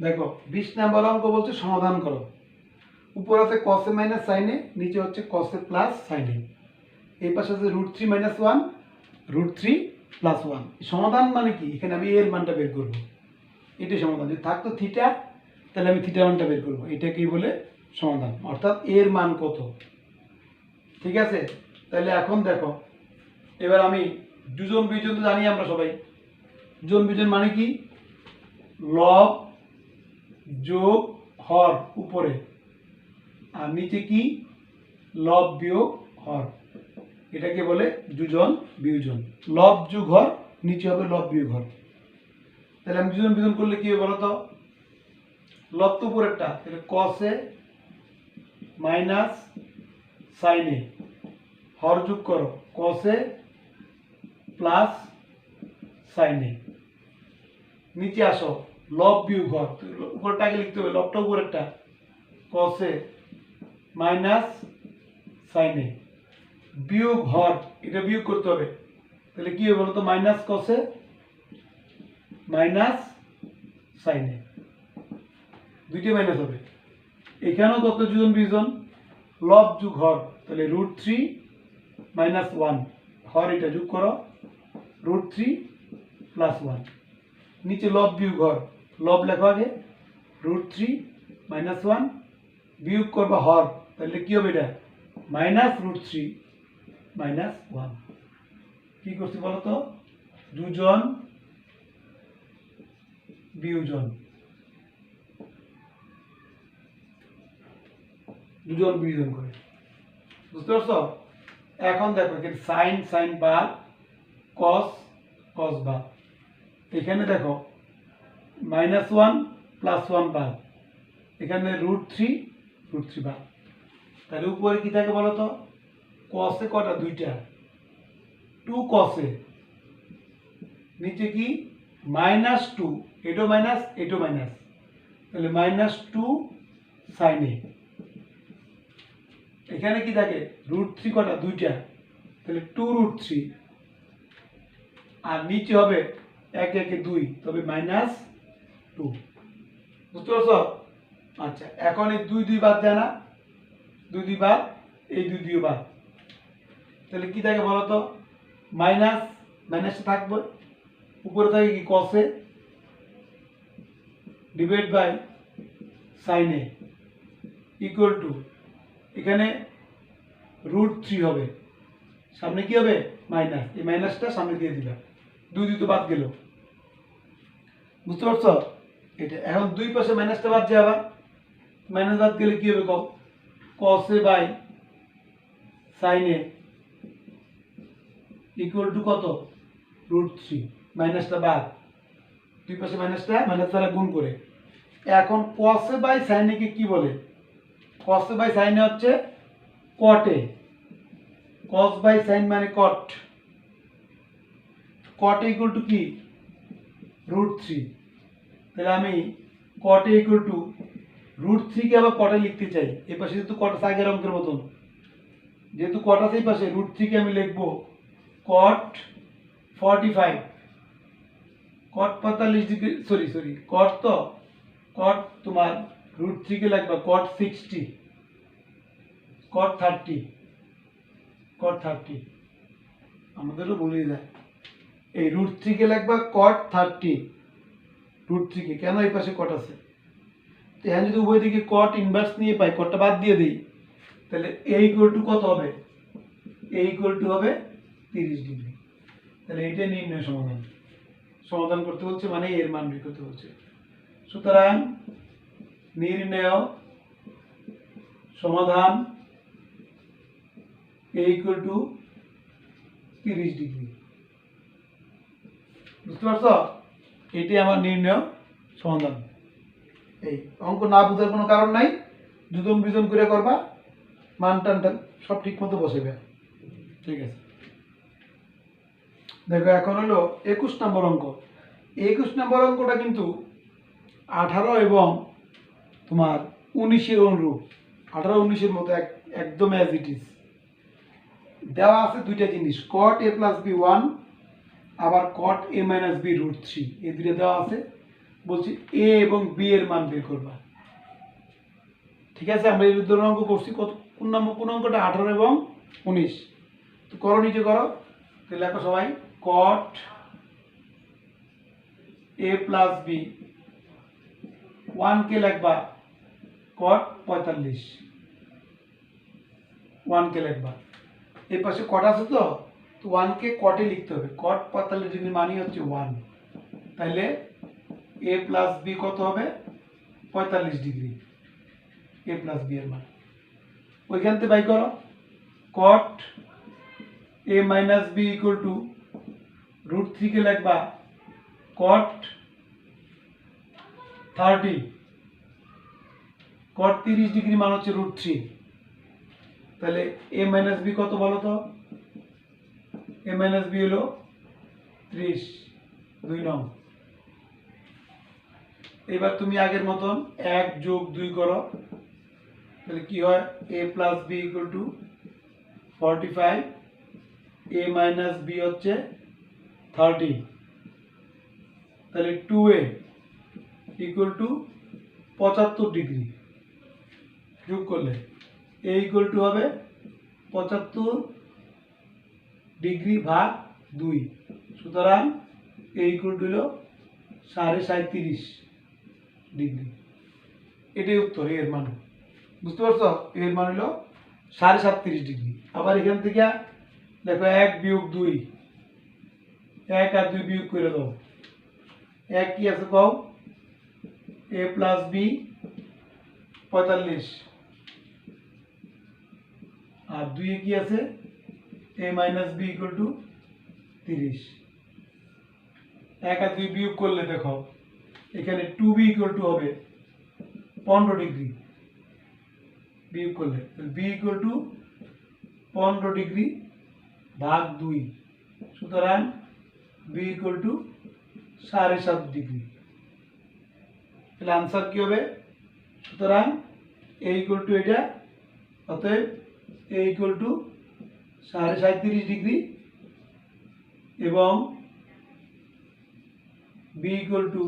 দেখো 20 নম্বর অঙ্ক বলছে সমাধান করো। উপর আছে cos a minus sin a, নিচে হচ্ছে cos a plus sin a, এই পাশে আছে √3 - 1 √3 + 1। সমাধান মানে কি? এখানে আমি এর মানটা বের করব, এটাই সমাধান। যদি থাকতো থিটা তাহলে আমি থিটার মানটা বের করব, এটাকেই বলে সমাধান, অর্থাৎ এর মান কত। ঠিক আছে, তাহলে এখন দেখো, এবার আমি দুজন বিজন তো জানি আমরা সবাই। দুজন বিজন মানে কি? লব যোগ হর উপরে, আর নিচে কি? লব বিয়োগ হর, এটাকে বলে যোজন বিয়োজন। লব যোগ হর, নিচে হবে লব বিয়োগ হর। তাহলে আমি যোজন বিয়োজন করলে কি হবে বলো তো? লব তো উপরেরটা, তাহলে cos a minus sin a, হর যোগ করো cos a plus sin a। নিচে আসো, লব বিয়োগ হর, উপরেরটাকে লিখতে হবে, লবটা উপরেরটা, cos a minus sin a বিয়োগ হর, এটা বিয়োগ করতে হবে। তাহলে কি হবে বলতো? Minus cos a minus sin a, দুইটা মাইনাস হবে। এখানেও কত যোজন বিয়োজন? লব যোগ হর, তাহলে √3 - 1, হর এটা যোগ করো √3 + 1। নিচে লব বিয়োগ হর, লব লেখো আগে, √3 - 1 বিয়োগ করবা হর, তাহলে কি হবে? এটা -√3 - 1। কি করছি বলো তো? যোজন বিয়োজন, যোজন বিয়োজন করে। বুঝতে পারছো? এখন দেখো এখানে সাইন সাইন বাদ, কস কস বাদ। এখানে দেখো -1 + 1 বাদ, এখানে √3 √3 বাদ। তাহলে উপরে কি থাকে বলো তো? cos এ কটা? দুইটা, 2 cos a, নিচে কি? -2, এটো মাইনাস এটো মাইনাস, তাহলে -2 sin a। এখানে কি থাকে? √3 কটা? দুইটা, তাহলে 2√3, আর নিচে হবে 1 1 2, তবে -2। বুঝতে পারছো? আচ্ছা, এখন এই 2 2 বাদ যায় না? 2 2 বাদ, এই 2 2 বাদ, তাহলে কি থাকে বলো তো? মাইনাস মাইনাসটা থাকবে, উপরে থাকে কি? cos a divide by sin a equal to, এখানে √3 হবে, সামনে কি হবে? মাইনাস, এই মাইনাসটা সামনে দিয়ে দিবা, 2 2 তো বাদ গেল। বুঝতে পারছো? এটা এখন দুই পাশে মাইনাসটা বাদ যায়, আবার মাইনাস বাদ গেলে কি হবে? cos a by sin a equal to কত? √3, মাইনাসটা বাদ, দুই পাশে মাইনাসটা মাইনাস দ্বারা গুণ করে। এখন cos a by sin a কে কি বলে? cos a by sin a হচ্ছে cot a, cos by sin মানে cot, cot a equal to কি? √3। তাহলে আমি cot a ইকুয়াল টু √3 কে আবার cot a লিখতে চাই, এই পাশে যেহেতু cot আছে আগের অঙ্কের মতন, যেহেতু cot আছে এই পাশে, √3 কে আমি লিখবো cot 45, cot 45 degree, sorry cot, তো cot তোমার √3 কে লিখবা cot 60, cot 30, cot 30, আমাদেরও ভুলে যায়। এই √3 কে লিখবা cot 30, √3 কে, কেন? এই পাশে cot আছে। তো এখন যদি উভয় দিকে cot ইনভার্স নিয়ে পাই, cotটা বাদ দিয়ে দিই, তাহলে a ইকুয়াল টু কত হবে? a ইকুয়াল টু হবে 30 ডিগ্রি। তাহলে এইটা নির্ণয় সমাধান, সমাধান করতে বলছে মানে এর মান বের করতে বলছে। সুতরাং নির্ণয় সমাধান a ইকুয়াল টু 30 ডিগ্রি। বুঝতে পারছো? এটি আমার নির্ণয় সমাধান। এই অঙ্ক না বুঝার কোনো কারণ নাই, যোজন বিজন করে করবা, মান টান টান সব ঠিক মতো বসেবে। ঠিক আছে, দেখো এখন হলো 21 নম্বর অঙ্ক। 21 নম্বর অঙ্কটা কিন্তু 18 এবং তোমার 19-এর অনুরূপ, 18 19-এর মতো একদম অ্যাজ ইট ইজ। দেওয়া আছে দুইটা জিনিস, cot a + b 1, আবার cot a - b √3, এই দুইটা দেওয়া আছে। বলছি এ এবং বি এর মান বের করবা। ঠিক আছে, আমরা এই ধরনের অঙ্ক করছি। কোন অঙ্কটা? 18 এবং 19। তো করো, নিচে করো। তো লেখো সবাই cot a প্লাস বি, 1 কে লিখবা cot 45, 1 কে লিখবা। এই পাশে কট আছে তো 1 কে কটে লিখতে হবে। cot 45 ডিগ্রি মানে হচ্ছে 1। তাহলে a প্লাস বি কত হবে? 45 ডিগ্রি। a প্লাস বি এর মান ওইখান থেকে বাই করো। cot a minus b equal to √3 কে লিখবা cot 30। cot 30 ডিগ্রি মান হচ্ছে √3। তাহলে a মাইনাস বি কত বলো তো? a মাইনাস বি হলো 30, 2 নং। এবার তুমি আগের মতন 1 যোগ 2 করো। তাহলে কি হয়? a plus b equal to 45, a minus b হচ্ছে 30। তাহলে 2a ইকুয়াল টু 75 ডিগ্রি। যোগ করলে a ইকুয়াল টু হবে 75 ডিগ্রি ভাগ 2। সুতরাং a ইকুয়াল টু হলো 37.5 ডিগ্রি। এটাই উত্তর, এর মান। বুঝতে পারছো? এর মান হলো 37.5 ডিগ্রি। আবার এখান থেকে দেখো 1 বিয়োগ 2, 1 আর 2 বিয়োগ করে দাও। 1 কি আছে কও? a প্লাস বি 45, আর 2 এ কি আছে? a minus b equal to 30। 1 আর 2 বিয়োগ করলে দেখো এখানে 2b ইকুয়াল টু হবে 15 ডিগ্রি। বিয়োগ করলে b ইকুয়াল টু 15 ডিগ্রি ভাগ 2। সুতরাং b ইকুয়াল টু 7.5 ডিগ্রি। তাহলে আনসার কি হবে? সুতরাং a ইকুয়াল টু এটা, অতএব a ইকুয়াল টু 37.5 ডিগ্রি এবং b equal to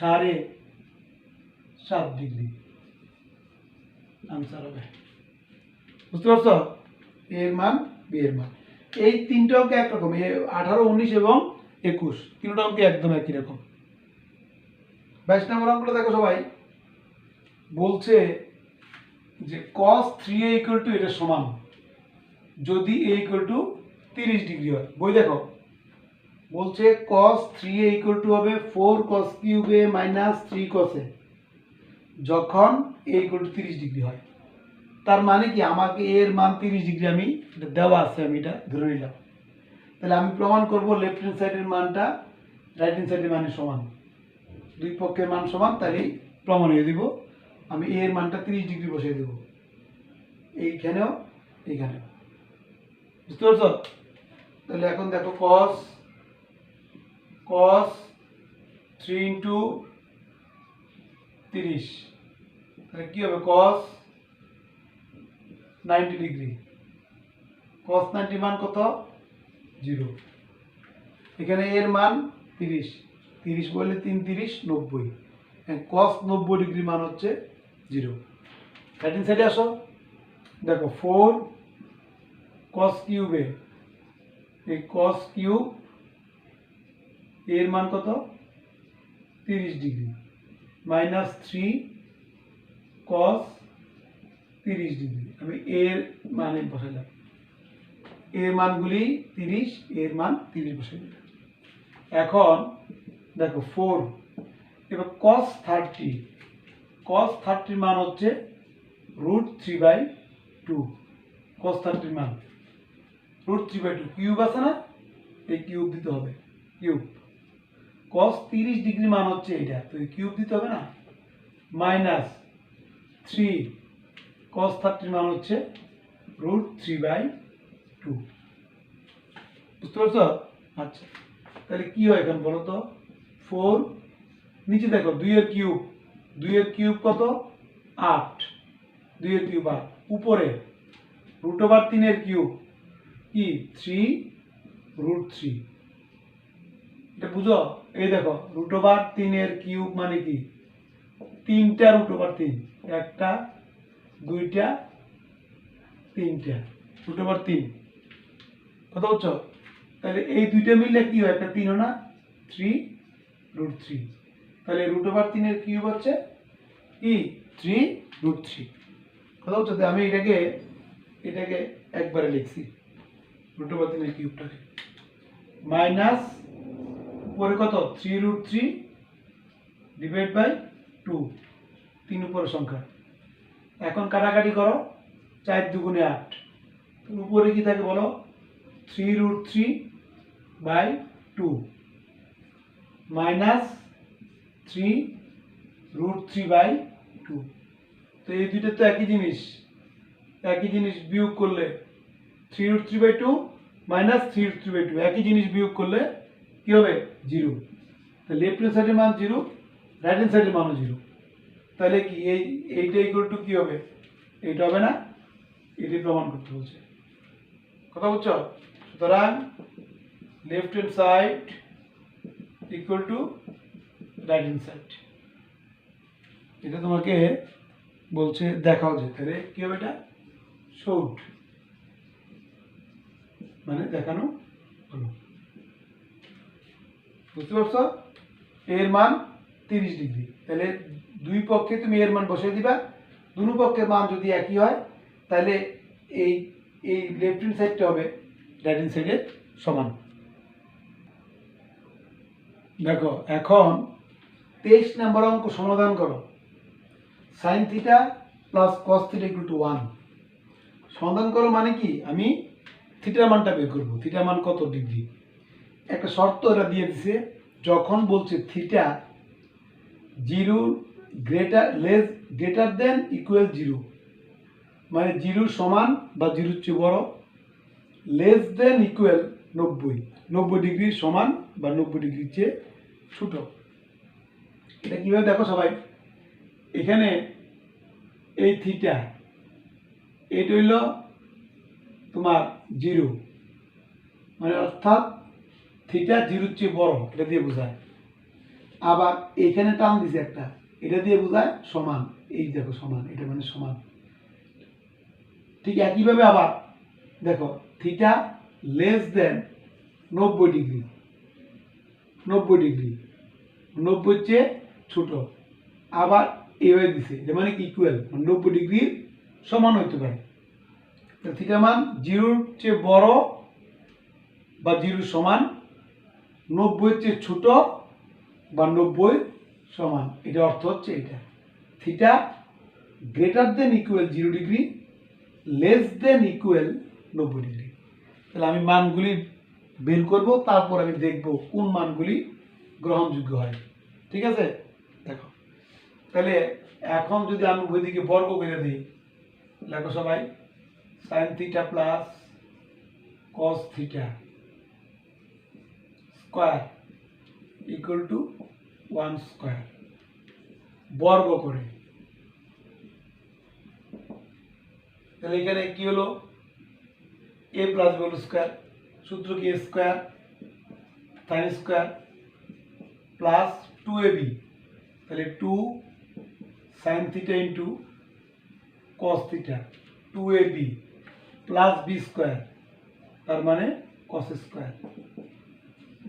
7.5 degree. Answer হবে। বুঝতে পারছো? এর মান, বি এর মান। এই তিনটা অঙ্ক একরকম, 18, 19 এবং 21 তিনটা অঙ্ক একদম একই রকম। 22 নম্বর অঙ্কটা দেখো সবাই। বলছে যে cos 3a ইকুয়াল টু এটা সমান যদি a ইকুয়াল টু 30 ডিগ্রি হয়। বই দেখো, বলছে cos 3a ইকুয়াল টু হবে 4 cos cube a minus 3 cos a যখন a ইকুয়াল টু 30 ডিগ্রি হয়। তার মানে কি? আমাকে এর মান 30 ডিগ্রি, আমি এটা দেওয়া আছে, আমি এটা ধরে নিলাম। তাহলে আমি প্রমাণ করব লেফট হ্যান্ড সাইডের মানটা রাইট হ্যান্ড সাইডের মানের সমান, দুই পক্ষের মান সমান। তাহলেই প্রমাণ হয়ে দিব। আমি এর মানটা 30 ডিগ্রি বসিয়ে দেব, এইখানেও এইখানেও। বুঝতে পারছো? তাহলে এখন দেখো cos 3 ইন্টু 30, তাহলে কি হবে? cos 90 degree. cos 90 মান কত? 0। এখানে এর মান 30, 30 বললে 3 30 90। cos 90 ডিগ্রি মান হচ্ছে 0। রাইট হ্যান্ড সাইডে আসো। দেখো 4 cos কিউব a, এই cos কিউব এর মান কত? 30 ডিগ্রি মাইনাস 3 cos 30 ডিগ্রি। আমি এর মানে বসাইলাম, এর মানগুলি 30, এর মান 30 বসাই দিলাম। এখন দেখো 4, এবার cos 30, cos 30 মান হচ্ছে √3/2। cos 30 মান √3/2, কিউব আছে না? এই কিউব দিতে হবে, কিউব। cos 30 ডিগ্রি মান হচ্ছে এটা, তো এই কিউব দিতে হবে না? মাইনাস 3 cos 30 মান হচ্ছে √3/2। বুঝতে পারছো? আচ্ছা, তাহলে কি হয় এখন বলো তো? 4, নিচে দেখো 2 এর কিউব, 2 এর কিউব কত? 8, 2 এর কিউব 8। উপরে √3 এর কিউব কি? 3 √3। এটা বুঝো? এই দেখো √3 মানে কি 3টা √3, একটা 2টা 3টা √3, কথা বুঝছো? তাহলে এই দুইটা মিললে কি হয়, একটা 3 না 3√3, তাহলে √3 হচ্ছে কি 3√3, কথা বুঝছো? আমি এটাকে একবারে লিখছি √3টাকে মাইনাস উপরে কত 3√3 ডিভাইড বাই 2, 3 উপরে সংখ্যা। এখন কাটাকাটি করো, 4 2 8, উপরে কি থাকে বলো 3√3 বাই 2 মাইনাস 3√3 বাই 2। তো এই দুইটা তো একই জিনিস বিয়োগ করলে 3√3 বাই 2 মাইনাস 3√3 বাই 2 একই জিনিস বিয়োগ করলে কি হবে 0। তো লেফট হ্যান্ড সাইডের মান 0, রাইট হ্যান্ড সাইডের মানও 0। তাহলে কি এইটা ইকুয়াল টু কি হবে, এইটা হবে না, এটি প্রমাণ করতে বলছে, কথা বুঝছো? সুতরাং left hand side equal to right hand side, এটা তোমাকে বলছে দেখাও যে, তাহলে কি হবে এটা শোড মানে দেখানো হলো, বুঝতে পারছো? এর মান 30 ডিগ্রি, তাহলে দুই পক্ষে তুমি এর মান বসিয়ে দিবা, দুনো পক্ষের মান যদি একই হয় তাহলে এই এই লেফট হ্যান্ড সাইডটা হবে রাইট হ্যান্ড সাইডের সমান। দেখো এখন 23 নম্বর অঙ্ক সমাধান করো। sin θ plus cos θ equal to 1 সমাধান করো মানে কি, আমি থিটার মানটা বের করবো, থিটার মান কত ডিগ্রি। একটা শর্ত এরা দিয়ে দিছে, যখন বলছে থিটা 0 গ্রেটার দেন ইকুয়াল 0 মানে 0 সমান বা 0 চেয়ে বড়, লেস দেন ইকুয়াল 90 ডিগ্রি সমান বা 90 ডিগ্রির চেয়ে ছোট। এটা কিভাবে দেখো সবাই, এখানে এই থিটা এটা হইল তোমার 0 মানে অর্থাৎ থিটা 0 চেয়ে বড়, এটা দিয়ে বোঝায়। আবার এখানে টান দিছে একটা, এটা দিয়ে বোঝায় সমান, এই দেখো সমান, এটা মানে সমান। ঠিক একইভাবে আবার দেখো থিটা লেস দেন 90 ডিগ্রি, 90 চেয়ে ছোট, আবার এইভাবে দিছে, এটা মানে ইকুয়াল, 90 ডিগ্রির সমান হইতে পারে। থিটা মান 0 চেয়ে বড় বা 0 সমান, 90 চেয়ে ছোট বা 90 সমান, এটা অর্থ হচ্ছে এটা theta greater than equal 0 degree, less than equal 90 degree. তাহলে আমি মানগুলি বের করব, তারপর আমি দেখব কোন মানগুলি গ্রহণযোগ্য হয়, ঠিক আছে? দেখো তাহলে এখন যদি আমি ওইদিকে বর্গ করে দিই, দেখো সবাই sin θ plus cos θ square equal to 1 square বর্গ করে, তাহলে এখানে কি হলো a plus b whole square, সূত্র কি a square sin square plus 2ab, তাহলে 2 sin θ into cos θ 2ab plus b square, তার মানে cos স্কয়ার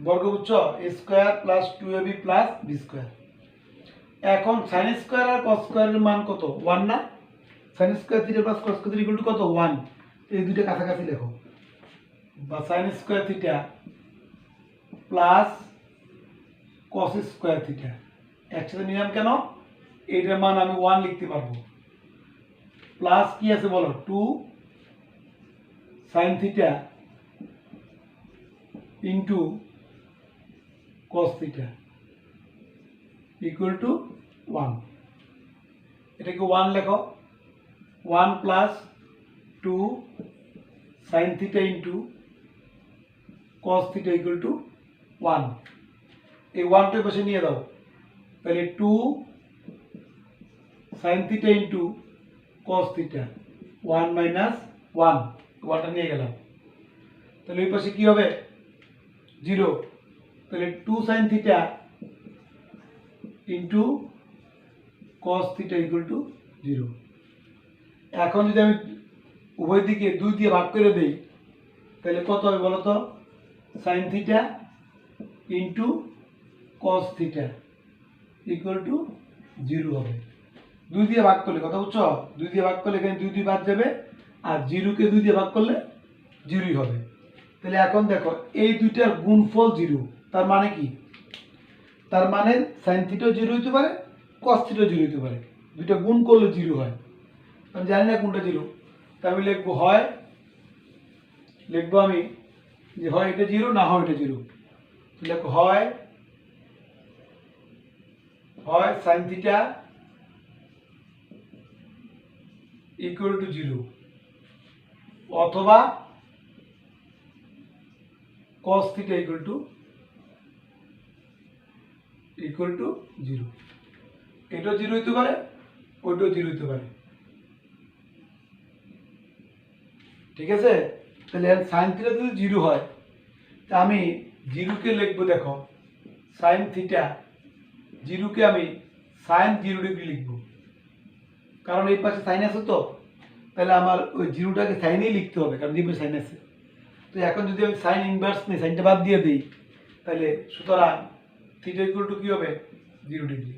বর্গ, বুঝছো? a square plus 2ab plus b square. এখন sin স্কয়ার আর cos স্কয়ারের মান কত 1 না, sin square θ plus cos square equal to কত 1, এই দুইটা কাছাকাছি লেখো, বা sin square θ plus cos square θ একসাথে নিলাম কেন, এটার মান আমি 1 লিখতে পারবো, প্লাস কি আছে বলো 2 sin θ into cos θ equal to 1, এটাকে 1 লেখো, 1 plus 2 sin θ into cos θ equal to 1, এই 1টা পাশে নিয়ে দাও, তাহলে 2 sin θ ইন্টু cos θ 1 মাইনাস 1, 1টা নিয়ে গেলাম, তাহলে এই পাশে কি হবে 0, তাহলে 2 sin theta into cos theta equal to 0। এখন যদি আমি উভয় দিকে 2 দিয়ে ভাগ করে দেই তাহলে কত হবে বলো তো? sin theta into cos theta equal to 0 হবে। 2 দিয়ে ভাগ করলে, কথা বুঝছো? 2 দিয়ে ভাগ করলে এখানে 2 2 বাদ যাবে, আর 0 কে 2 দিয়ে ভাগ করলে 0ই হবে। তাহলে এখন দেখো এই দুইটার গুণফল 0, তার মানে কি? তার মানে sin থিটা 0 হতে পারে, cos থিটা 0 হতে পারে। দুইটা গুণ করলে 0 হয়। আমি জানি না কোনটা 0, তাই আমি লিখবো আমি যে হয় এটা 0 না হয় এটা 0। লিখো হয় sin থিটা ইকুয়াল টু 0 অথবা cos থিটা ইকুয়াল টু 0। এটাও 0 হইতে পারে, ওইটাও 0 হইতে পারে। ঠিক আছে? তাহলে sin থিটা যদি 0 হয় তা আমি 0 কে লিখবো, দেখো sin থিটা 0 কে আমি sin 0 ডিগ্রি লিখবো, কারণ এই পাশে সাইন আছে তো। তাহলে আমার ওই 0টাকে সাইনেই লিখতে হবে, কারণ এই সাইন আছে। তো এখন যদি আমি সাইন ইনভার্স নিই, সাইনটা বাদ দিয়ে দিই, তাহলে সুতরাং থিটা ইকুয়াল টু কি হবে? 0 ডিগ্রি।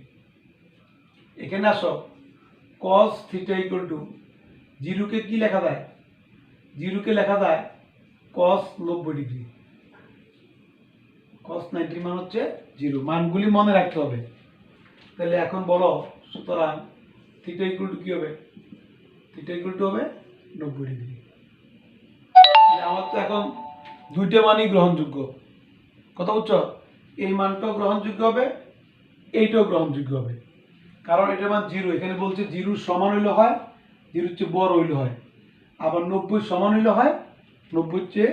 এখানে আসো, cos থিটা ইকুয়াল টু 0 কে কি লেখা যায়? 0 কে লেখা যায় cos 90 ডিগ্রি। cos 90 মান হচ্ছে 0। মানগুলি মনে রাখতে হবে। তাহলে এখন বলো, সুতরাং থিটা ইকুয়াল টু কি হবে? থিটা ইকুয়াল টু হবে 90 ডিগ্রি। আমার তো এখন দুইটা মানই গ্রহণযোগ্য, কথা বুঝছো? এই মানটাও গ্রহণযোগ্য হবে, এইটাও গ্রহণযোগ্য হবে, কারণ এটার মান 0। এখানে বলছে 0 সমান হইলে হয়, 0 চেয়ে বড় হইলে হয়, আবার 90 সমান হইলে হয়, 90 চেয়ে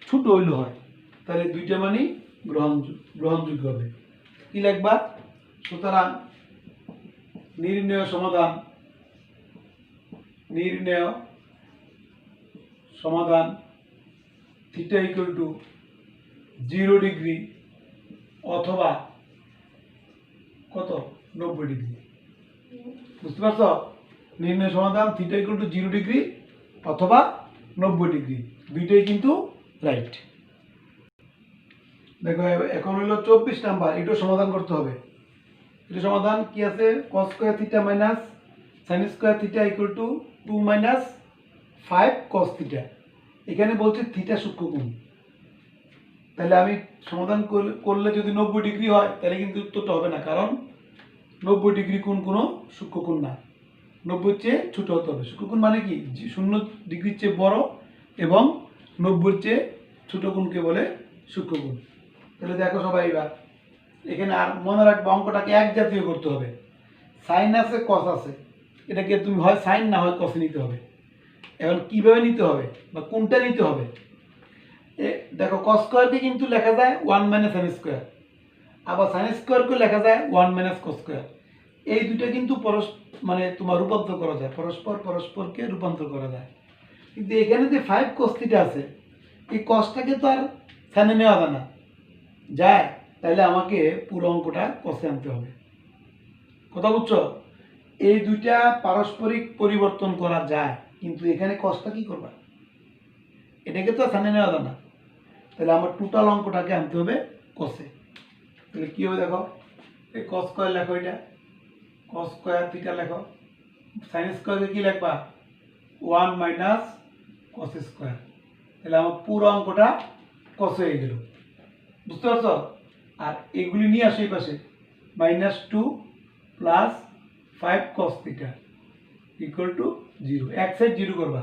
ছোট হইলে হয়। তাহলে দুইটা মানই গ্রহণযোগ্য হবে। কি লিখবা? সুতরাং নির্ণেয় সমাধান থিটা ইকুয়াল টু 0 ডিগ্রি অথবা কত? 90 ডিগ্রি। বুঝতে পারছো? নির্ণয় সমাধান থিটা ইকুয়াল টু 0 ডিগ্রি অথবা 90 ডিগ্রি, দুইটাই কিন্তু রাইট। দেখো এখন হলো 24 নাম্বার, এটাও সমাধান করতে হবে। এটা সমাধান কি আছে? cos square theta minus sin square theta equal to 2 minus 5 cos theta. এখানে বলছে থিটা সূক্ষ্মকোণ। তাহলে আমি সমাধান করলে যদি 90 ডিগ্রি হয় তাহলে কিন্তু উত্তরটা হবে না, কারণ 90 ডিগ্রি কোণ কোনো সূক্ষ্মকোণ না। 90 চেয়ে ছোট হতে হবে। সূক্ষ্মকোণ মানে কি? 0 ডিগ্রির চেয়ে বড় এবং 90 চেয়ে ছোট কোণকে বলে সূক্ষ্মকোণ। তাহলে দেখো সবাই, এবার এখানে আর মনে রাখবে অঙ্কটাকে এক জাতীয় করতে হবে। সাইন আছে, কস আছে, এটাকে তুমি হয় সাইন না হয় কসে নিতে হবে। এখন কিভাবে নিতে হবে বা কোনটা নিতে হবে? দেখো cos স্কয়ারকে কিন্তু লেখা যায় 1 মাইনাস sin স্কয়ার, আবার sin স্কয়ারকে লেখা যায় 1 মাইনাস cos স্কয়ার। এই দুটো কিন্তু মানে তোমার রূপান্তর করা যায়, পরস্পরকে রূপান্তর করা যায়। কিন্তু এখানে যে 5 cos থিটা আছে, এই cosটাকে তো আর সাইনে নেওয়া যায় না, যায়? তাহলে আমাকে পুরো অঙ্কটা কসে আনতে হবে। কথা বুঝছো? এই দুইটা পারস্পরিক পরিবর্তন করা যায়, কিন্তু এখানে কসটা কি করবা? এটাকে তো সামনে নেওয়া যায় না। তাহলে আমার টোটাল অঙ্কটাকে আনতে হবে কসে। তাহলে কি হবে দেখো, এই cos স্কয়ার লেখো, এটা cos স্কয়ার থিটা লেখো, sin স্কয়ারকে কি লিখবা? 1 মাইনাস cos স্কয়ার। তাহলে আমার পুরো অঙ্কটা কস হয়ে গেল। বুঝতে পারছো? আর এগুলি নিয়ে আসো এই পাশে, -2 plus 5 cos theta equal to 0। এক সাইড 0 করবা,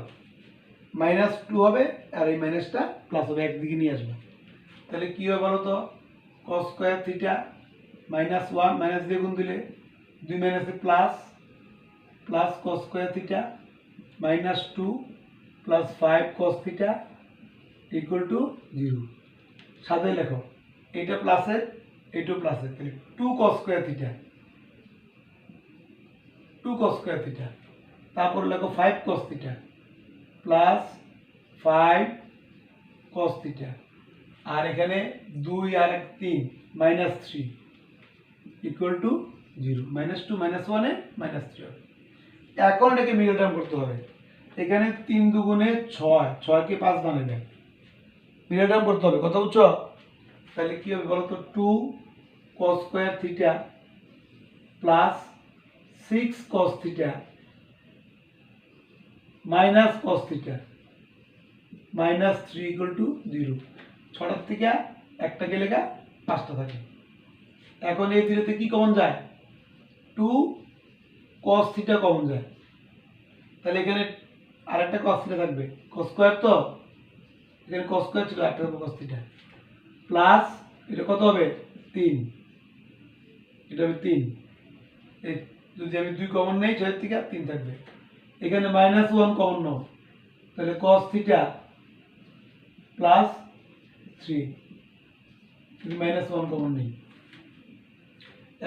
-2 হবে আর এই মাইনাসটা প্লাস হবে, একদিকে নিয়ে আসবা। তাহলে কি হবে বলো তো? cos স্কয়ার থিটা -1, মাইনাস দিয়ে গুণ দিলে 2 মাইনাসে plus cos square theta -2 plus 5 cos theta equal to 0। সাথে লেখো, এটা প্লাসের এইটাও প্লাসের, তাহলে 2 cos স্কয়ার থিটা, তারপর লেখো 5 cos theta plus 5 cos theta আর এখানে 2 আর 3 -3 ইকুয়াল টু 0 -2 -1 এ -3 হবে। এখন এটাকে মিডল টার্ম করতে হবে। এখানে 3 দুগুণে 6, 6 কে 5 বানাবে, মিডল টার্ম করতে হবে। কথা বুঝছো? তাহলে কি হবে বলো তো? 2 cos square theta plus 6 cos theta minus cos theta -3 equal to 0। 6টার থেকে একটা গেলে 5টা থাকে। এখন এই দুটোতে কি কমন যায়? 2 cos থিটা কমন যায়। তাহলে এখানে আরেকটা cos থিটা থাকবে, cos স্কয়ার তো এখানে cos স্কয়ার ছিল, একটা হবে cos থিটা প্লাস এটা কত হবে? 3, এটা হবে 3। এই যদি আমি 2 কমন নেই 6 থেকে 3 থাকবে। এখানে -1 কমন নাও, তাহলে cos থিটা প্লাস 3, যদি -1 কমন নেই।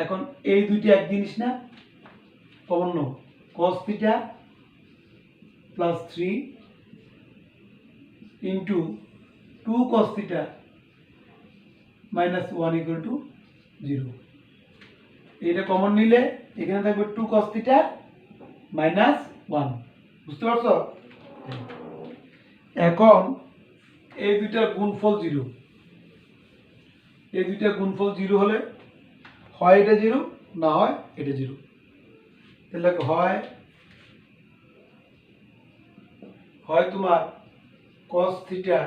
এখন এই দুইটা এক জিনিস না, common now, cos theta plus 3 into 2 cos theta -1 equal to 0। এটা কমন নিলে এখানে থাকবে 2 cos থিটা -1। বুঝতে পারছো? এখন এই দুইটার গুণফল 0, এই দুইটার গুণফল 0 হলে হয় এটা 0, না হয় এটা 0। তাহলে হয় তোমার cos theta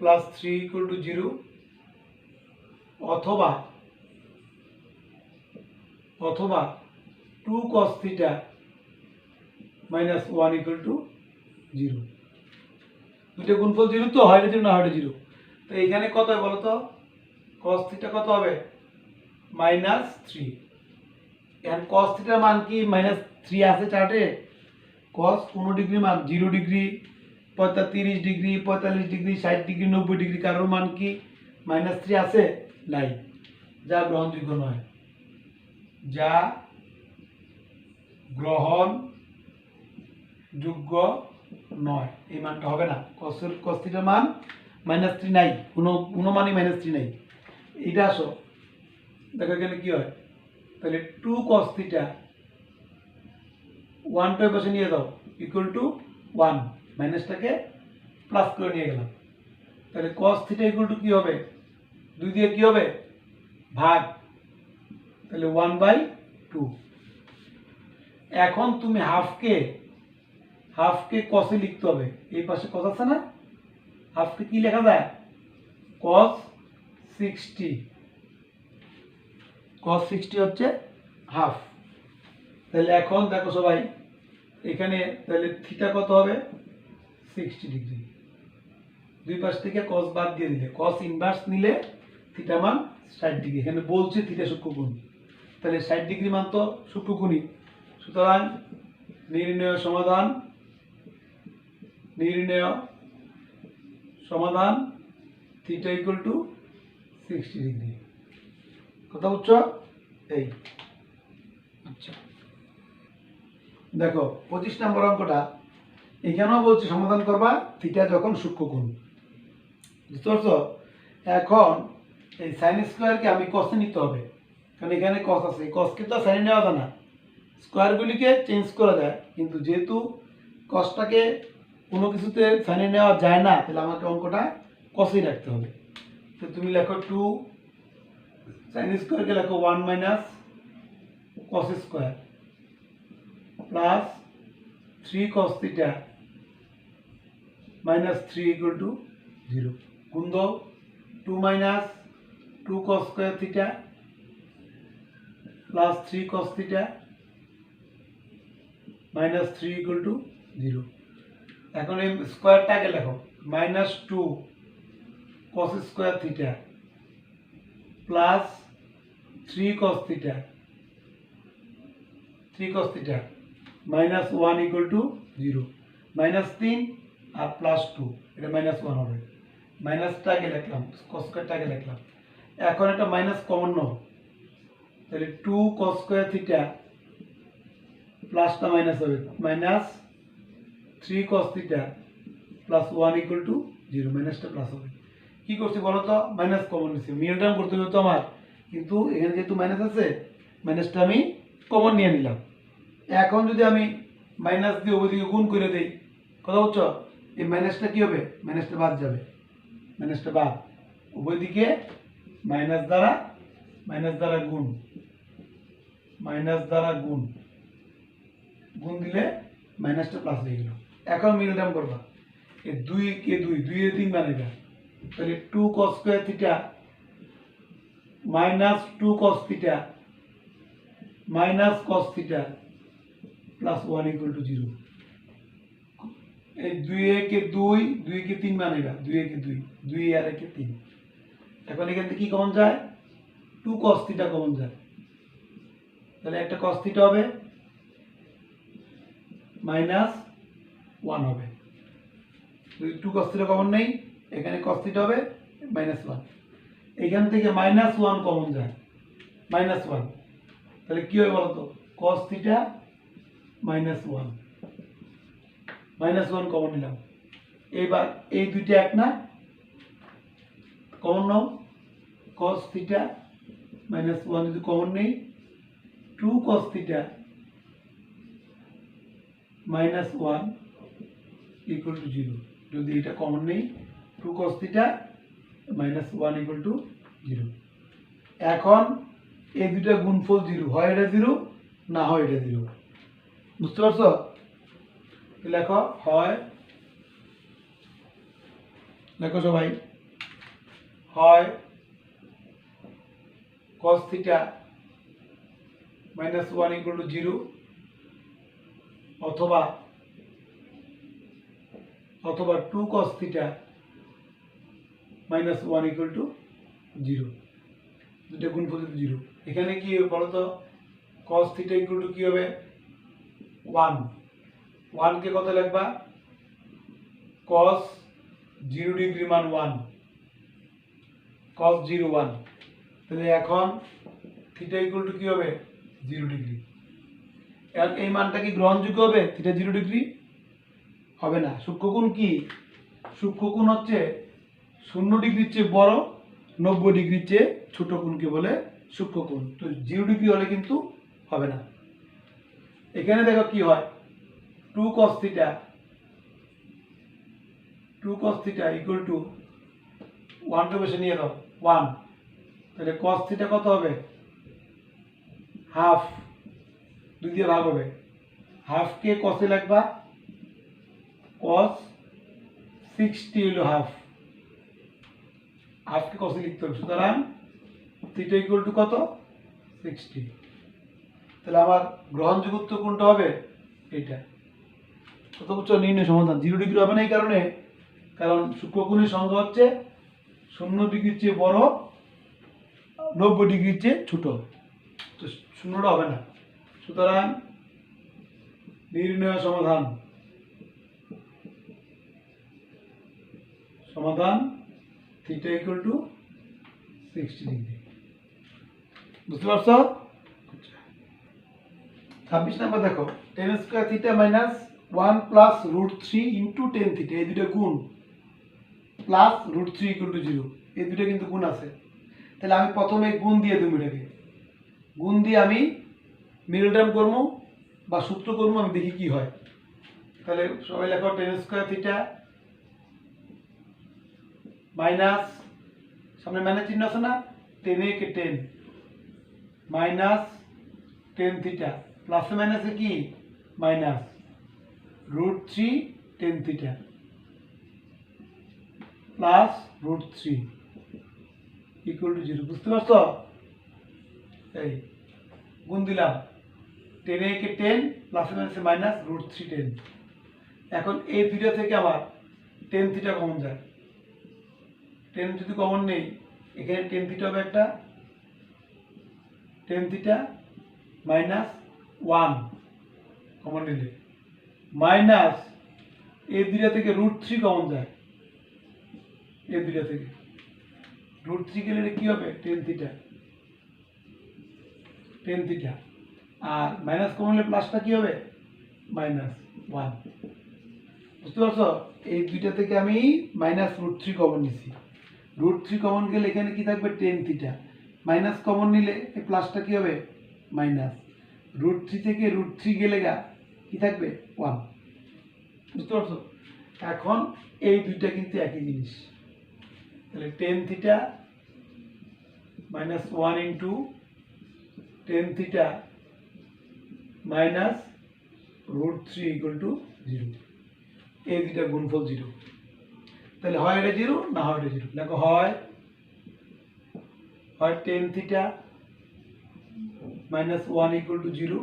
plus 3 equal to 0, অথবা 2 cos থিটা -1 ইকুয়াল টু 0। দুটো গুণফল 0 তো, হয় এটা 0, না হয় এটা 0। তো এখানে কত হবে বলো তো? cos থিটা কত হবে? -3। এখন cos থিটার মান কি -3 আছে চার্টে? cos 15 ডিগ্রি মান 0 degree, 35 degree, 45 degree, 60 degree, 90 degree, কারোর মান কি -3 আছে? নাই, যা গ্রহণযোগ্য নয়, যা গ্রহণযোগ্য নয়। এই মানটা হবে না। cos থিটার মান -3 নাই, কোনো মানই -3 নাই। এইটা আসো, দেখো এখানে কি হয়। তাহলে 2 cos থিটা 1 টা পাশে নিয়ে দাও ইকুয়াল টু 1, মাইনাসটাকে প্লাস করে নিয়ে গেলাম। তাহলে cos থিটা ইকুয়াল টু কি হবে? 2 দিয়ে কি হবে? ভাগ, তাহলে 1/2। এখন তুমি হাফকে cos এ লিখতে হবে। এই পাশে cos আছে না, হাফকে কি লেখা যায়? cos 60। cos 60 হচ্ছে হাফ। তাহলে এখন দেখো সবাই, এখানে তাহলে থিটা কত হবে? 60 ডিগ্রি। দুই পাশ থেকে cos বাদ দিয়ে দিলে, cos ইনভার্স নিলে থিটা মান 60 ডিগ্রি। এখানে বলছে থিটা সূক্ষ্মকোণ, তাহলে 60 ডিগ্রি মান তো সূক্ষ্মকোণই। সুতরাং নির্ণয় সমাধান থিটা ইকুয়াল টু 60 ডিগ্রি। কথা বুঝছো? এই আচ্ছা, দেখো 25 নম্বর অঙ্কটা, এখানেও বলছে সমাধান করবা থিটা যখন সূক্ষ্মকোণ। বুঝতে পারছো? এখন এই সাইন স্কোয়ারকে আমি কসে নিতে হবে, কারণ এখানে কস আছে। কসকে তো সাইনে নেওয়া যায় না, স্কোয়ারগুলিকে চেঞ্জ করা যায়, কিন্তু যেহেতু কসটাকে কোনো কিছুতে সাইনে নেওয়া যায় না, তাহলে আমাকে অঙ্কটা কসেই রাখতে হবে। তো তুমি লেখো 2 সাইন স্কোয়ারকে লেখো 1 minus cos square plus 3 cos theta -3 equal to 0। গুণ দাও, 2 minus 2 cos square theta plus 3 cos theta -3 equal to 0। এখন এই স্কোয়ারটা আগে লেখো, -2 cos square theta plus 3 cos theta -1 equal to 0। -3 আর +2, এটা -1 হবে। মাইনাসটা আগে লিখলাম, cos স্কয়ারটা আগে লিখলাম। এখন একটা মাইনাস কমন নাও, তাহলে 2 cos স্কয়ার থিটা প্লাসটা মাইনাস হবে, -3 cos থিটা +1 ইকুয়াল টু 0, মাইনাসটা প্লাস হবে। কি করছি বলো তো, মাইনাস কমন নিচ্ছি, মিডল টার্ম করতে হবে তো আমার, কিন্তু এখানে যেহেতু মাইনাস আছে মাইনাসটা আমি কমন নিয়ে নিলাম। এখন যদি আমি মাইনাস দিয়ে ওইদিকে গুণ করে দিই, কথা বলছো, এই মাইনাসটা কি হবে, মাইনাসটা বাদ যাবে, মাইনাসটা বাদ, উভয় দিকে মাইনাস দ্বারা গুণ, মাইনাস দ্বারা গুণ, গুণ দিলে মাইনাসটা প্লাস হয়ে গেল। এখন মিডল টার্ম করবা, এই 2 কে 2 2 এর 3 বানাইবা, তাহলে 2 cos square theta minus 2 cos theta minus cos theta plus 1 equal to 0। এই 2 কে 2 2 কে 3 বানাইবা, 2 কে 2 2 আর 1 কে 3। এখন এখান থেকে কি কমন যায়, 2 cos থিটা কমন যায়, তাহলে একটা cos থিটা হবে মাইনাস 1 হবে, 2 cos থিটা কমন নেই, এখানে cos থিটা হবে মাইনাস 1, এখান থেকে মাইনাস 1 কমন যায়, মাইনাস 1, তাহলে কি হবে বলতো, cos theta minus 1, minus 1 common নিলাম। এবার এই দুইটা এক না, কমন নাও, cos থিটা মাইনাস 1 যদি কমন নেই, 2 cos theta minus 1 equal to 0, যদি এটা কমন নেই 2 cos theta minus 1 equal to 0। এখন এই দুইটা গুণফল 0, হয় এটা 0 না হয় এটা 0, বুঝতে পারছো? লেখো, হয়, লেখো সবাই, হয় cos theta minus 1 equal to 0, অথবা 2 cos theta minus 1 equal to 0, দুটো গুণফল 0। এখানে কি হবে বলো তো, cos থিটা ইকুয়াল টু কি হবে 1, 1 কে কত লিখবা, cos 0 ডিগ্রি মান 1, cos 0 1, তাহলে এখন থিটা ইকুয়াল টু কি হবে 0 ডিগ্রি। এখন এই মানটা কি গ্রহণযোগ্য হবে, থিটা 0 ডিগ্রি হবে না। সূক্ষ্মকোণ কি, সূক্ষ্মকোণ হচ্ছে 0 ডিগ্রির চেয়ে বড়, 90 ডিগ্রির চেয়ে ছোট কোণকে বলে সূক্ষ্মকোণ। তো 0 ডিগ্রি হলে কিন্তু হবে না। এখানে দেখো কি হয়, 2 cos থিটা ইকুয়াল টু 1 কে বসে নিয়ে দাও 1, তাহলে cos থিটা কত হবে, হাফ, 2 দিয়ে ভাগ হবে, হাফ কে cos এ লিখবা, cos 60 হলো হাফ, হাফ কে cos এ লিখতে হবে, সুতরাং থিটা ইকুয়াল টু কত 60। তাহলে আমার গ্রহণযোগ্য কোনটা হবে, এটা। কত বুঝছো, নির্ণয় সমাধান 0 ডিগ্রি হবে না এই কারণে, কারণ সূক্ষ্মকোণের সংখ্যা হচ্ছে 0 ডিগ্রির চেয়ে বড়, 90 ডিগ্রির চেয়ে ছোট, তো 0টা হবে না। সুতরাং নির্ণয় সমাধান থিটা ইকুয়াল টু 60 ডিগ্রি, বুঝতে পারছো? 26 নাম্বার দেখো, tan square theta minus 1 plus √3 into tan theta, এই দুটো গুণ, প্লাস √3 ইকুয়াল টু 0, এই দুটো কিন্তু গুণ আছে। তাহলে আমি প্রথমে গুণ দিয়ে দেবো, এটাকে গুণ দিয়ে আমি মিডল টার্ম করবো বা সূত্র করবো, আমি দেখি কি হয়। তাহলে সবাই লেখো, tan স্কয়ার থিটা মাইনাস, সামনে মাইনাস চিহ্ন আছে না, 10 কে 10 মাইনাস tan থিটা, প্লাসে মাইনাসে কি minus √3 tan theta plus √3 equal to 0, বুঝতে পারছো? এই গুণ দিলাম, 10 কে 10 প্লাসে মাইনাসে মাইনাস √3 10। এখন এই দুইটা থেকে আবার tan থিটা কমন যায়, 10 যদি কমন নেই, এখানে tan থিটা হবে একটা, tan থিটা মাইনাস 1 কমন নিলে, মাইনাস এই দুইটা থেকে √3 কমন যায়, এই দুইটা থেকে √3 গেলে কি হবে tan থিটা, আর মাইনাস কমন হলে প্লাসটা কি হবে মাইনাস 1, বুঝতে পারছো? এই দুইটা থেকে আমি মাইনাস √3 কমন নিছি, √3 কমন গেলে এখানে কি থাকবে টেন থিটা, মাইনাস কমন নিলে এই প্লাসটা কি হবে মাইনাস, √3 থেকে √3 গেলে গা কি থাকবে 1, বুঝতে পারছো? এখন এই দুইটা কিন্তু একই জিনিস, তাহলে tan theta minus 1 into tan theta minus √3 equal to 0, এই দুইটা গুণফল 0, তাহলে হয় এটা 0 না হয় এটা 0। দেখো হয় tan theta minus 1 equal to 0,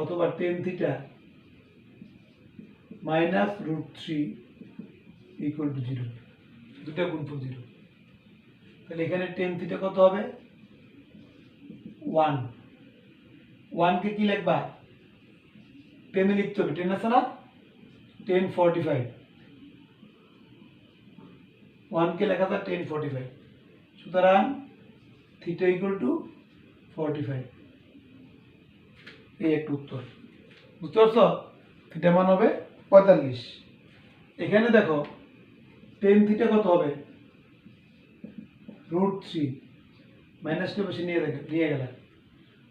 অথবা tan theta minus √3 equal to 0, দুটা গুণফল 0। তাহলে এখানে টেন থিটা কত হবে 1, 1 কে কি লিখবা 10 এ লিখতে হবে, 10 আছে না 1045, 1 কে লেখা যায় 1045, সুতরাং থিটা ইকুয়াল টু 45, এই একটা উত্তর, বুঝতে পারছো? থিটা মান হবে 45। এখানে দেখো টেন থিটা কত হবে √3, মাইনাসটা বেশি নিয়ে গেলে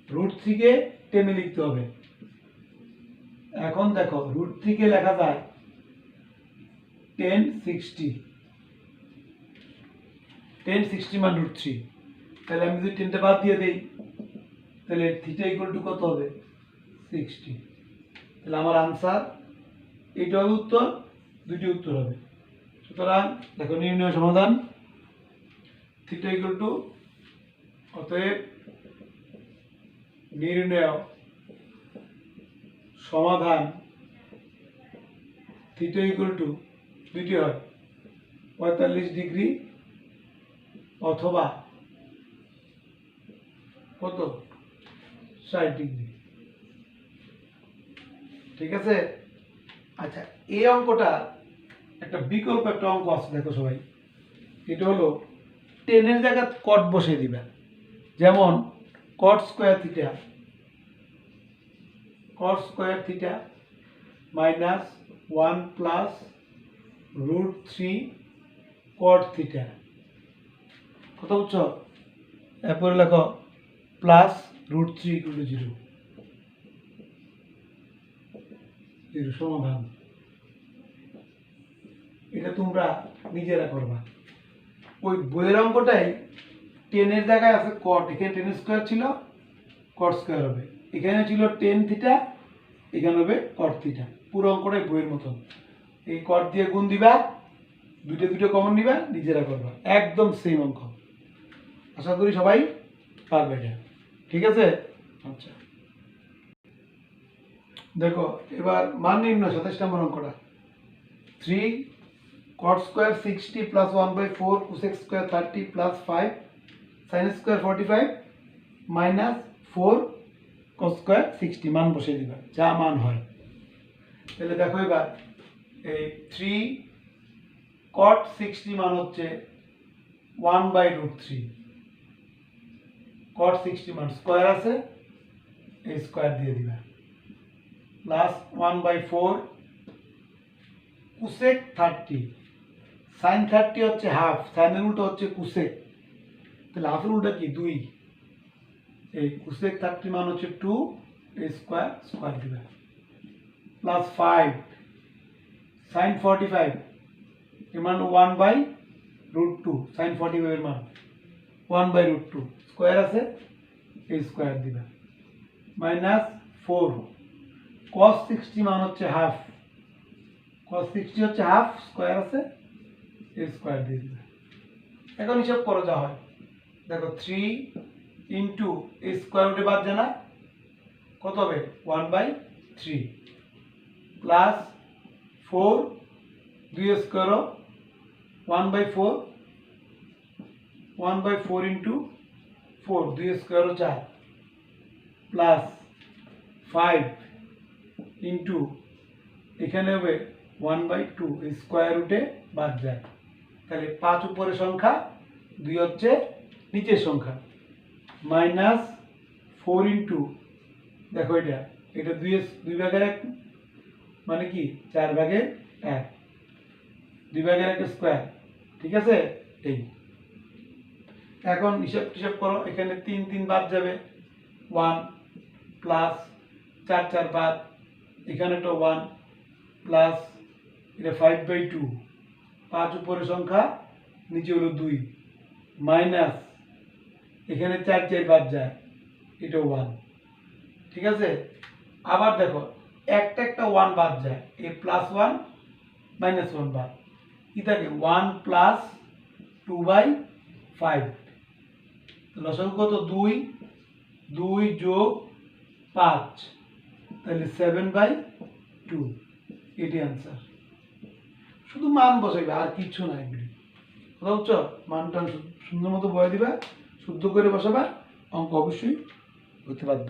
√3 কে 10 এ লিখতে হবে। এখন দেখো √3 কে লেখা যায় 1060 মান √3, তাহলে আমি যদি 10টা বাদ দিয়ে দেই তাহলে থিটা ইকুয়াল টু কত হবে 60, তাহলে আমার আনসার এইটা হবে উত্তর, দুটি উত্তর হবে। সুতরাং দেখো নির্ণয় সমাধান, থিটা ইকুয়াল টু, অতএব নির্ণয় সমাধান থিটা ইকুয়াল টু দুটি হয় 45 ডিগ্রি অথবা কত 60 ডিগ্রি, ঠিক আছে? আচ্ছা, এই অঙ্কটা একটা বিকল্প একটা অঙ্ক আছে, দেখো সবাই, এটা হলো 10 এর জায়গায় কট বসিয়ে দিবা, যেমন কট স্কয়ার থিটা মাইনাস 1 প্লাস √3 কট থিটা, কত বুঝছো? এরপরে লেখো প্লাস √3 ইকুয়াল টু 0, সমাধান। এটা তোমরা নিজেরা করবা। ওই বইয়ের অঙ্কটাই 10 এর জায়গায় আছে কট, এখানে 10 স্কয়ার ছিল কট স্কয়ার হবে, এখানে ছিল 10 থিটা, এখানে হবে কট থিটা, পুরো অঙ্কটাই বইয়ের মতন। এই কট দিয়ে গুণ দিবা, দুটো কমন নিবা, নিজেরা করবা, একদম সেম অঙ্ক। আশা করি সবাই পারবে এটা, ঠিক আছে? আচ্ছা দেখো এবার মান নির্ণয় 27 নম্বর অঙ্কটা, 3 cot square 60 plus 1/4 cosec square 30 plus 5 sin square 45 minus 4 cos square 60, মান বসিয়ে দিবা যা মান হয়। তাহলে দেখো এবার এই 3 cot 60 মান হচ্ছে 1/√3, cot 60 মান স্কয়ার আছে, এই স্কয়ার দিয়ে দিবা, প্লাস 1/4 cosec 30, sin 30 হচ্ছে হাফ, সাইনের উল্টো হচ্ছে cosec, তাহলে হাফের উল্টা কি 2, এই cosec 30 মান হচ্ছে 2, এই স্কয়ার দিবা, প্লাস 5 sin 45 এর মান 1/√2, sin 45 এর মান 1/√2, স্কয়ার আছে, এই স্কয়ার দিবা, মাইনাস 4 cos 60 মান হচ্ছে হাফ, cos 60 হচ্ছে হাফ, স্কয়ার আছে, এই স্কয়ার দিয়ে দিবা। এখন হিসাব করো যা হয়, দেখো 3 ইন্টু এই স্কয়ার রুটে বাদ জানা কত হবে 1/3, plus 4 2 square 1/4, 1/4 into 4 2 square 4, plus 5 into এখানে হবে 1/2, স্কয়ার রুটে বাদ যায়, তাহলে 5 উপরের সংখ্যা, 2 হচ্ছে নিচের সংখ্যা, মাইনাস 4 ইন্টু, দেখো এটা 2 ভাগের 1 মানে কি 4 ভাগের 1 2 ভাগের 1 স্কয়ার, ঠিক আছে। এই এখন হিসাব করো, এখানে 3 3 বাদ যাবে 1 প্লাস 4 4 বাদ, এখানে তো 1 প্লাস এটা 5/2, 5 উপরে সংখ্যা নিচে হলো 2 মাইনাস এখানে 4 4 বাদ যায়, এটা 1, ঠিক আছে। আবার দেখো একটা 1 বাদ যায়, এই +1 -1 বাদ, কি থাকে 1 প্লাস 2/5, লসাগু কত 2 2 যোগ 5, তাহলে 7/2, এটি অ্যান্সার। শুধু মান বসাইবে আর কিছু নাই, কথা বুঝছো। মানটা সুন্দর মতো বয়ে দিবা, শুদ্ধ করে বসাবা, অঙ্ক অবশ্যই হতে বাধ্য।